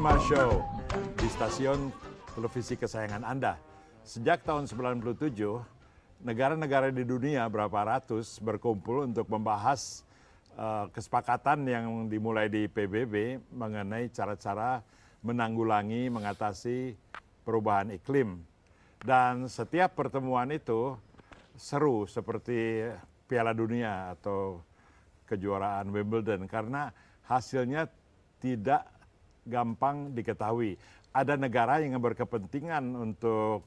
Wimar Show di stasiun televisi kesayangan Anda. Sejak tahun 97, negara-negara di dunia berapa ratus berkumpul untuk membahas kesepakatan yang dimulai di PBB mengenai cara-cara menanggulangi, mengatasi perubahan iklim. Dan setiap pertemuan itu seru seperti Piala Dunia atau kejuaraan Wimbledon karena hasilnya tidak gampang diketahui. Ada negara yang berkepentingan untuk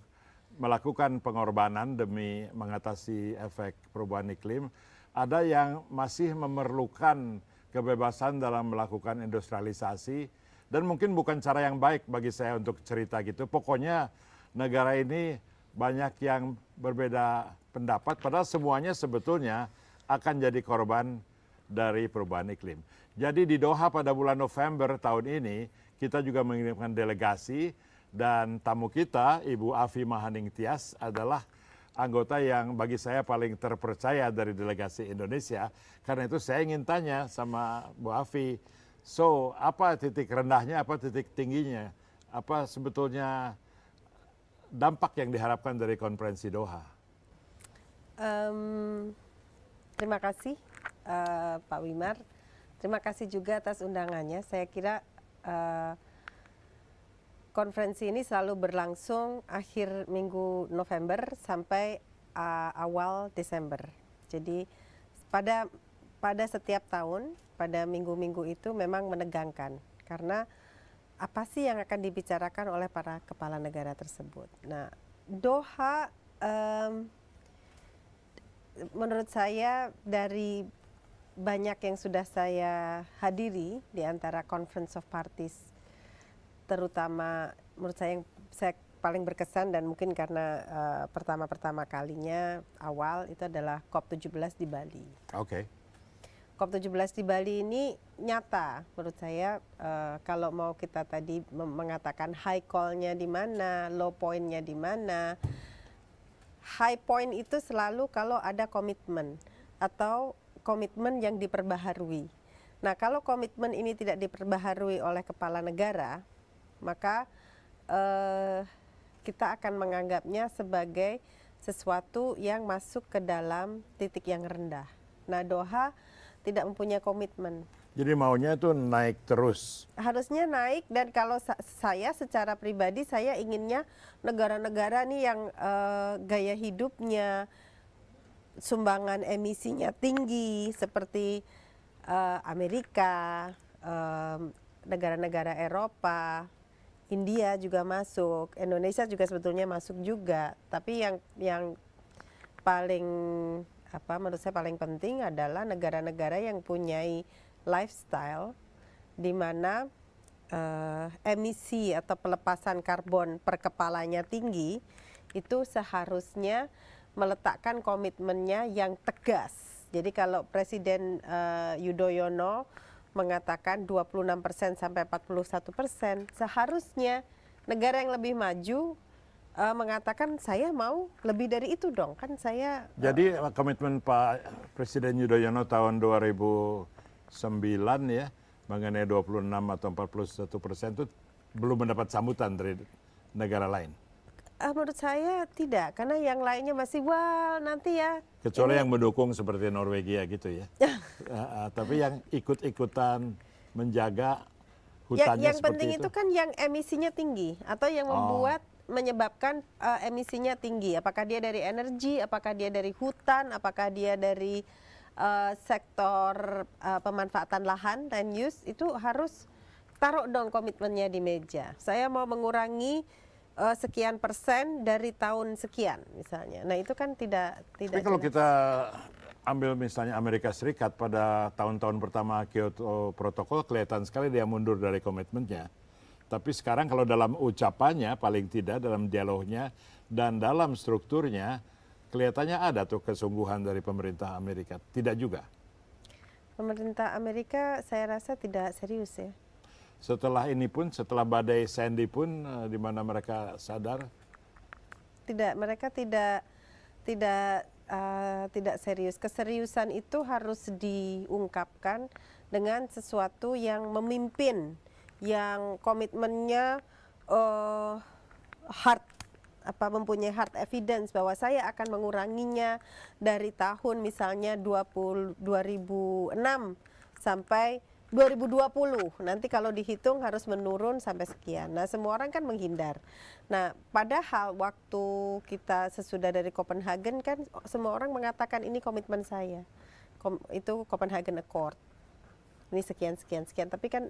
melakukan pengorbanan demi mengatasi efek perubahan iklim. Ada yang masih memerlukan kebebasan dalam melakukan industrialisasi dan mungkin bukan cara yang baik bagi saya untuk cerita gitu. Pokoknya negara ini banyak yang berbeda pendapat padahal semuanya sebetulnya akan jadi korban dari perubahan iklim. Jadi di Doha pada bulan November tahun ini kita juga mengirimkan delegasi dan tamu kita Ibu Afi Mahaning Tias adalah anggota yang bagi saya paling terpercaya dari delegasi Indonesia. Karena itu saya ingin tanya sama Bu Afi, so apa titik rendahnya, apa titik tingginya, apa sebetulnya dampak yang diharapkan dari konferensi Doha? Terima kasih Pak Wimar, terima kasih juga atas undangannya. Saya kira konferensi ini selalu berlangsung akhir minggu November sampai awal Desember. Jadi pada setiap tahun, pada minggu-minggu itu memang menegangkan. Karena apa sih yang akan dibicarakan oleh para kepala negara tersebut. Nah, Doha menurut saya dari banyak yang sudah saya hadiri di antara Conference of Parties, terutama menurut saya yang saya paling berkesan dan mungkin karena pertama kalinya awal itu adalah COP17 di Bali. Oke. COP17 di Bali ini nyata menurut saya kalau mau kita tadi mengatakan high call-nya di mana, low point-nya di mana. High point itu selalu kalau ada komitmen atau komitmen yang diperbaharui. Nah, kalau komitmen ini tidak diperbaharui oleh kepala negara, maka kita akan menganggapnya sebagai sesuatu yang masuk ke dalam titik yang rendah. Nah, Doha tidak mempunyai komitmen. Jadi maunya itu naik terus. Harusnya naik dan kalau saya secara pribadi saya inginnya negara-negara nih yang gaya hidupnya, sumbangan emisinya tinggi seperti Amerika, negara-negara Eropa, India juga masuk, Indonesia juga sebetulnya masuk juga. Tapi yang paling menurut saya paling penting adalah negara-negara yang punyai lifestyle di mana emisi atau pelepasan karbon per kepalanya tinggi, itu seharusnya meletakkan komitmennya yang tegas. Jadi kalau Presiden Yudhoyono mengatakan 26% sampai 41%, seharusnya negara yang lebih maju mengatakan saya mau lebih dari itu dong, kan saya. Jadi komitmen Pak Presiden Yudhoyono tahun 2009 ya mengenai 26 atau 41% itu belum mendapat sambutan dari negara lain. Menurut saya tidak, karena yang lainnya masih nanti ya. Kecuali yang mendukung seperti Norwegia gitu ya. Tapi yang ikut-ikutan menjaga hutannya yang seperti penting itu kan yang emisinya tinggi atau yang menyebabkan emisinya tinggi. Apakah dia dari energi, apakah dia dari hutan, apakah dia dari sektor pemanfaatan lahan, land use, itu harus taruh dong komitmennya di meja. Saya mau mengurangi sekian persen dari tahun sekian misalnya. Nah itu kan tidak. Tapi kalau kita ambil misalnya Amerika Serikat pada tahun-tahun pertama Kyoto Protocol kelihatan sekali dia mundur dari komitmennya. Tapi sekarang kalau dalam ucapannya paling tidak dalam dialognya dan dalam strukturnya kelihatannya ada tuh kesungguhan dari pemerintah Amerika. Tidak juga. Pemerintah Amerika saya rasa tidak serius ya. Setelah ini pun, setelah badai Sandy pun, di mana mereka sadar? Tidak, mereka tidak serius. Keseriusan itu harus diungkapkan dengan sesuatu yang memimpin yang komitmennya mempunyai hard evidence bahwa saya akan menguranginya dari tahun misalnya 2006 sampai 2020. Nanti kalau dihitung harus menurun sampai sekian. Nah, semua orang kan menghindar. Nah, padahal waktu kita sesudah dari Copenhagen kan semua orang mengatakan ini komitmen saya. Itu Copenhagen Accord. Ini sekian sekian sekian, tapi kan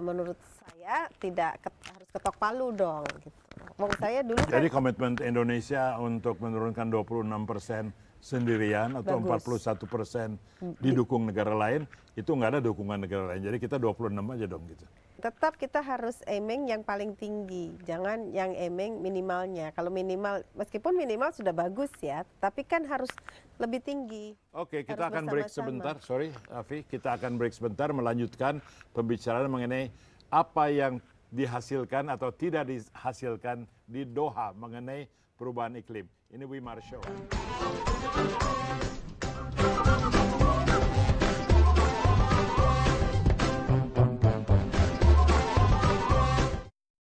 menurut saya tidak harus ketok palu dong gitu. Wong saya dulu Jadi kan komitmen Indonesia untuk menurunkan 26% sendirian atau bagus. 41% didukung negara lain, itu nggak ada dukungan negara lain. Jadi kita 26 aja dong gitu. Tetap kita harus aiming yang paling tinggi, jangan yang aiming minimalnya. Kalau minimal, meskipun minimal sudah bagus ya, tapi kan harus lebih tinggi. Oke, kita Harus akan break bersama-sama. sebentar. Sorry, Afi. Kita akan break sebentar melanjutkan pembicaraan mengenai apa yang dihasilkan atau tidak dihasilkan di Doha mengenai perubahan iklim. Ini Wimar Show.